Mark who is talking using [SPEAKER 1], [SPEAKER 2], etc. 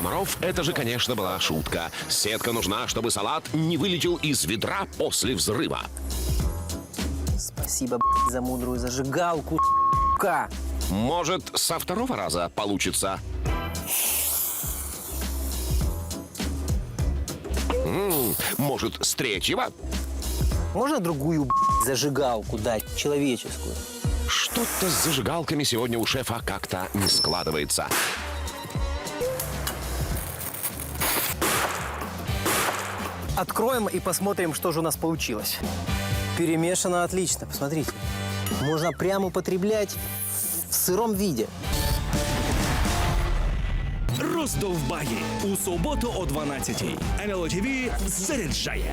[SPEAKER 1] комаров, это же, конечно, была шутка. Сетка нужна, чтобы салат не вылетел из ведра после взрыва.
[SPEAKER 2] Спасибо, за мудрую зажигалку, ***ка.
[SPEAKER 1] Может, со второго раза получится? Может, с третьего?
[SPEAKER 2] Можно другую зажигалку дать, человеческую?
[SPEAKER 1] Что-то с зажигалками сегодня у шефа как-то не складывается.
[SPEAKER 2] Откроем и посмотрим, что же у нас получилось. Перемешано отлично, посмотрите. Можно прямо употреблять в сыром виде.
[SPEAKER 3] Роздовбаї у суботу о 12-й. НЛО ТВ заряджає.